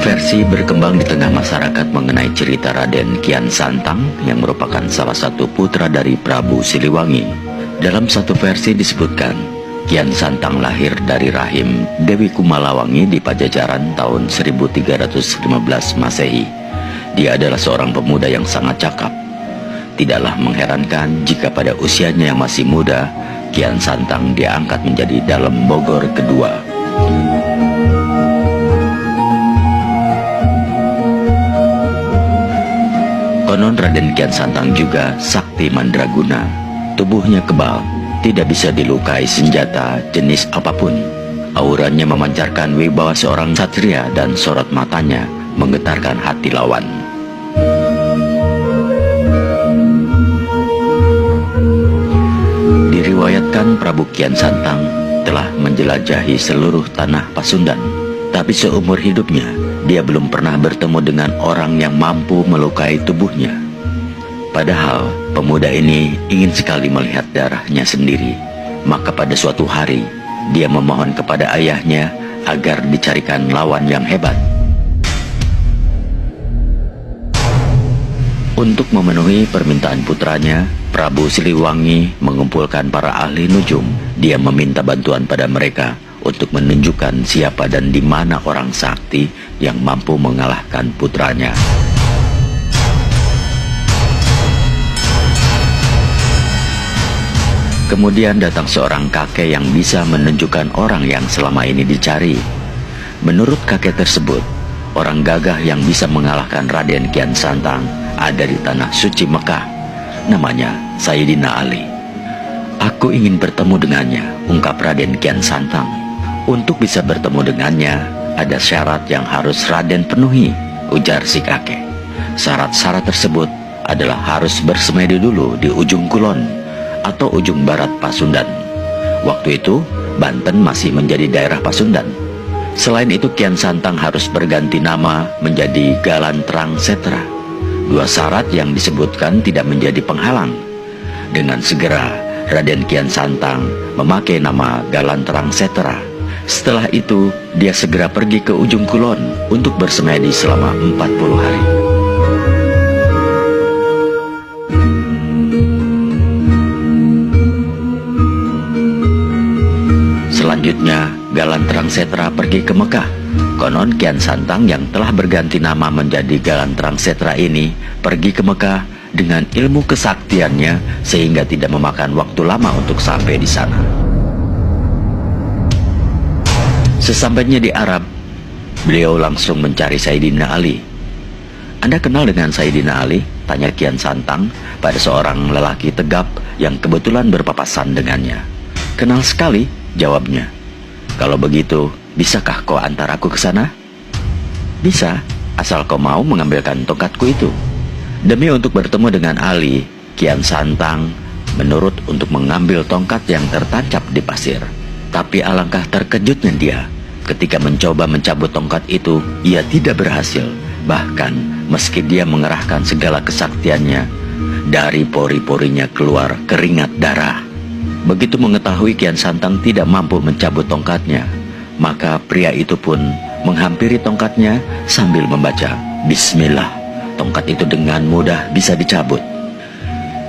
Kontroversi berkembang di tengah masyarakat mengenai cerita Raden Kian Santang yang merupakan salah satu putra dari Prabu Siliwangi. Dalam satu versi disebutkan, Kian Santang lahir dari rahim Dewi Kumalawangi di Pajajaran tahun 1315 Masehi. Dia adalah seorang pemuda yang sangat cakap. Tidaklah mengherankan jika pada usianya yang masih muda, Kian Santang diangkat menjadi Dalem Bogor kedua. Konon Raden Kian Santang juga sakti mandraguna. Tubuhnya kebal, tidak bisa dilukai senjata jenis apapun. Auranya memancarkan wibawa seorang satria dan sorot matanya menggetarkan hati lawan. Diriwayatkan Prabu Kian Santang telah menjelajahi seluruh tanah Pasundan, tapi seumur hidupnya dia belum pernah bertemu dengan orang yang mampu melukai tubuhnya. Padahal pemuda ini ingin sekali melihat darahnya sendiri. Maka pada suatu hari dia memohon kepada ayahnya agar dicarikan lawan yang hebat. Untuk memenuhi permintaan putranya, Prabu Siliwangi mengumpulkan para ahli nujum. Dia meminta bantuan pada mereka untuk menunjukkan siapa dan di mana orang sakti yang mampu mengalahkan putranya. Kemudian datang seorang kakek yang bisa menunjukkan orang yang selama ini dicari. Menurut kakek tersebut, orang gagah yang bisa mengalahkan Raden Kian Santang ada di tanah suci Mekah. Namanya Sayyidina Ali. Aku ingin bertemu dengannya, ungkap Raden Kian Santang. Untuk bisa bertemu dengannya, ada syarat yang harus Raden penuhi, ujar si kakek. Syarat-syarat tersebut adalah harus bersemedi dulu di ujung kulon atau ujung barat Pasundan. Waktu itu, Banten masih menjadi daerah Pasundan. Selain itu, Kian Santang harus berganti nama menjadi Galantrang Setra. Dua syarat yang disebutkan tidak menjadi penghalang. Dengan segera, Raden Kian Santang memakai nama Galantrang Setra. Setelah itu, dia segera pergi ke ujung kulon untuk bersemedi selama 40 hari. Selanjutnya, Galantrang Setra pergi ke Mekah. Konon Kian Santang yang telah berganti nama menjadi Galantrang Setra ini pergi ke Mekah dengan ilmu kesaktiannya sehingga tidak memakan waktu lama untuk sampai di sana. Sesampainya di Arab, beliau langsung mencari Sayyidina Ali. Anda kenal dengan Sayyidina Ali? Tanya Kian Santang pada seorang lelaki tegap yang kebetulan berpapasan dengannya. Kenal sekali, jawabnya. Kalau begitu, bisakah kau antar aku ke sana? Bisa, asal kau mau mengambilkan tongkatku itu. Demi untuk bertemu dengan Ali, Kian Santang menurut untuk mengambil tongkat yang tertancap di pasir. Tapi alangkah terkejutnya dia. Ketika mencoba mencabut tongkat itu, ia tidak berhasil. Bahkan meski dia mengerahkan segala kesaktiannya, dari pori-porinya keluar keringat darah. Begitu mengetahui Kian Santang tidak mampu mencabut tongkatnya, maka pria itu pun menghampiri tongkatnya sambil membaca Bismillah. Tongkat itu dengan mudah bisa dicabut.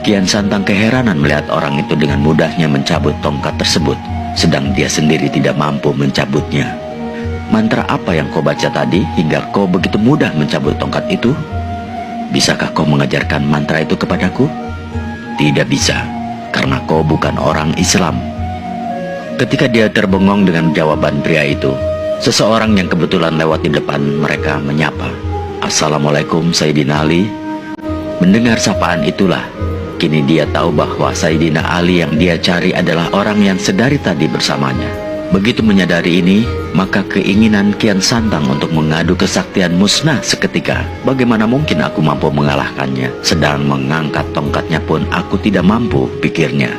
Kian Santang keheranan melihat orang itu dengan mudahnya mencabut tongkat tersebut, sedang dia sendiri tidak mampu mencabutnya. Mantra apa yang kau baca tadi hingga kau begitu mudah mencabut tongkat itu? Bisakah kau mengajarkan mantra itu kepadaku? Tidak bisa, karena kau bukan orang Islam. Ketika dia terbengong dengan jawaban pria itu, seseorang yang kebetulan lewat di depan mereka menyapa, Assalamualaikum Sayyidina Ali. Mendengar sapaan itulah, kini dia tahu bahwa Sayyidina Ali yang dia cari adalah orang yang sedari tadi bersamanya. Begitu menyadari ini, maka keinginan Kian Santang untuk mengadu kesaktian musnah seketika. Bagaimana mungkin aku mampu mengalahkannya? Sedang mengangkat tongkatnya pun aku tidak mampu, pikirnya.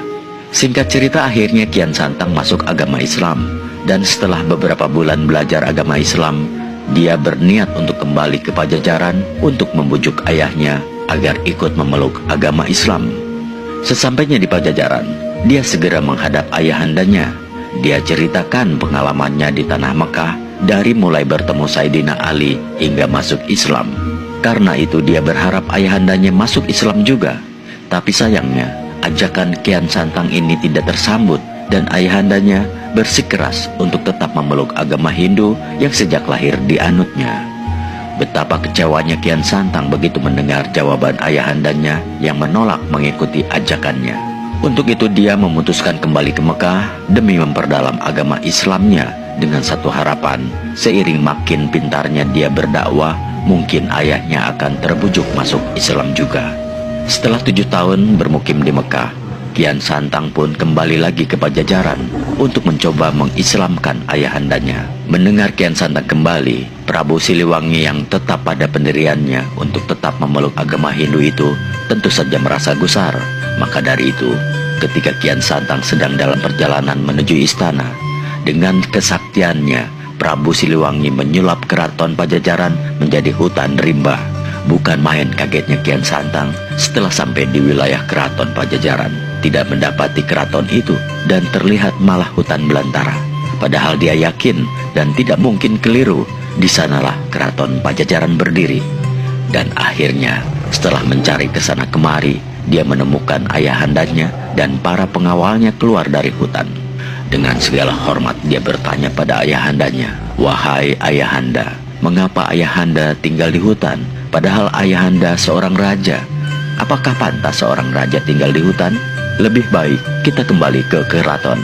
Singkat cerita, akhirnya Kian Santang masuk agama Islam. Dan setelah beberapa bulan belajar agama Islam, dia berniat untuk kembali ke Pajajaran untuk membujuk ayahnya agar ikut memeluk agama Islam. Sesampainya di Pajajaran, dia segera menghadap ayahandanya. Dia ceritakan pengalamannya di tanah Mekah dari mulai bertemu Sayyidina Ali hingga masuk Islam. Karena itu dia berharap ayahandanya masuk Islam juga. Tapi sayangnya, ajakan Kian Santang ini tidak tersambut dan ayahandanya bersikeras untuk tetap memeluk agama Hindu yang sejak lahir dianutnya. Betapa kecewanya Kian Santang begitu mendengar jawaban ayahandanya yang menolak mengikuti ajakannya. Untuk itu dia memutuskan kembali ke Mekah demi memperdalam agama Islamnya dengan satu harapan, seiring makin pintarnya dia berdakwah, mungkin ayahnya akan terbujuk masuk Islam juga. Setelah 7 tahun bermukim di Mekah, Kian Santang pun kembali lagi ke Pajajaran untuk mencoba mengislamkan ayahandanya. Mendengar Kian Santang kembali, Prabu Siliwangi yang tetap pada pendiriannya untuk tetap memeluk agama Hindu itu tentu saja merasa gusar. Maka dari itu, ketika Kian Santang sedang dalam perjalanan menuju istana, dengan kesaktiannya, Prabu Siliwangi menyulap keraton Pajajaran menjadi hutan rimba. Bukan main kagetnya Kian Santang setelah sampai di wilayah keraton Pajajaran, tidak mendapati keraton itu dan terlihat malah hutan belantara. Padahal dia yakin dan tidak mungkin keliru, di sanalah keraton Pajajaran berdiri. Dan akhirnya, setelah mencari kesana kemari, dia menemukan ayahandanya dan para pengawalnya keluar dari hutan. Dengan segala hormat dia bertanya pada ayahandanya, "Wahai ayahanda, mengapa ayahanda tinggal di hutan? Padahal ayahanda seorang raja. Apakah pantas seorang raja tinggal di hutan? Lebih baik kita kembali ke keraton."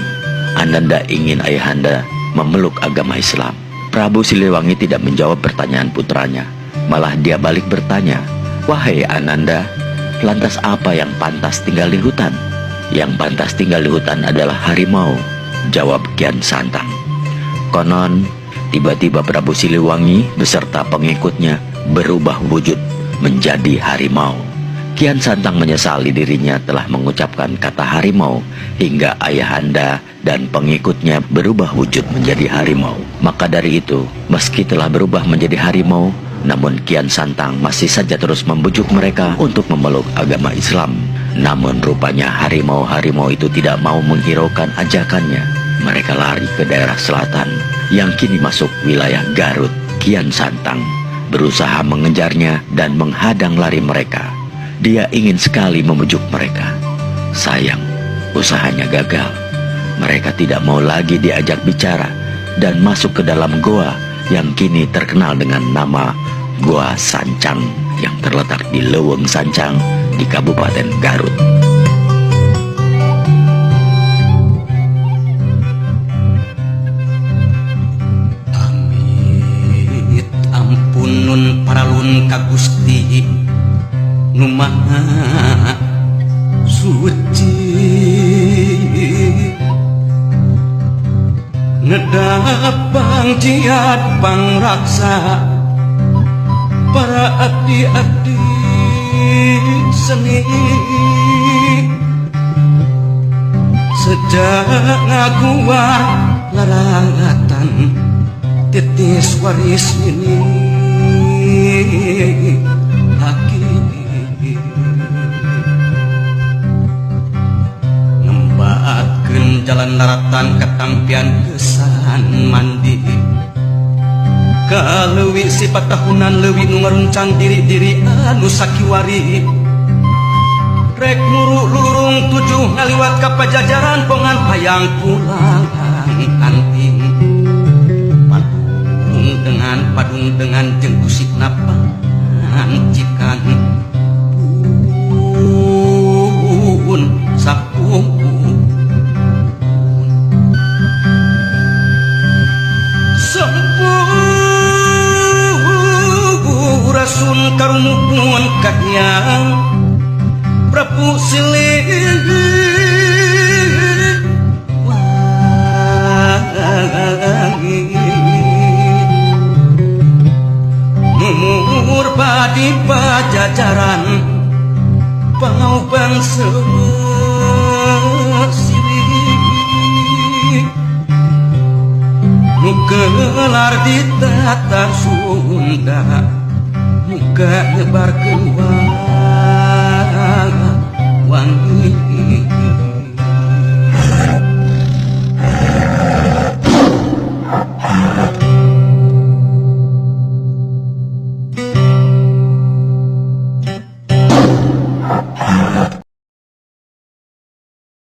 Ananda ingin ayahanda memeluk agama Islam. Prabu Siliwangi tidak menjawab pertanyaan putranya. Malah dia balik bertanya, "Wahai Ananda, lantas apa yang pantas tinggal di hutan?" "Yang pantas tinggal di hutan adalah harimau," jawab Kian Santang. Konon, tiba-tiba Prabu Siliwangi beserta pengikutnya berubah wujud menjadi harimau. Kian Santang menyesali dirinya telah mengucapkan kata harimau hingga ayahanda dan pengikutnya berubah wujud menjadi harimau. Maka dari itu, meski telah berubah menjadi harimau, namun Kian Santang masih saja terus membujuk mereka untuk memeluk agama Islam. Namun rupanya harimau-harimau itu tidak mau menghiraukan ajakannya. Mereka lari ke daerah selatan yang kini masuk wilayah Garut. Kian Santang berusaha mengejarnya dan menghadang lari mereka. Dia ingin sekali memujuk mereka. Sayang, usahanya gagal. Mereka tidak mau lagi diajak bicara dan masuk ke dalam goa yang kini terkenal dengan nama Goa Sancang yang terletak di Leuweung Sancang di Kabupaten Garut. Amit ampunun paralun ka Gusti nu Maha Suci, nedapang jiat pangraksa para abdi-abdi seni, sejak ngaguar larangatan titis waris ini laki ngembakeun jalan laratan katampian kesan mandi kaleuwih sifat tahunan leuwih nu ngaruncang diri-diri anu sakiwari rek muru lurung tujuh ngaliwat ka Pajajaran pongan hayang pulang anting padung dengan jeung kusikna pancikan pun sapung rasun karumupun kahyang Prabu Siliwangi mumur badi Pajajaran pangauban siri nu gelar di tata Sunda muka nyebarkeun wangi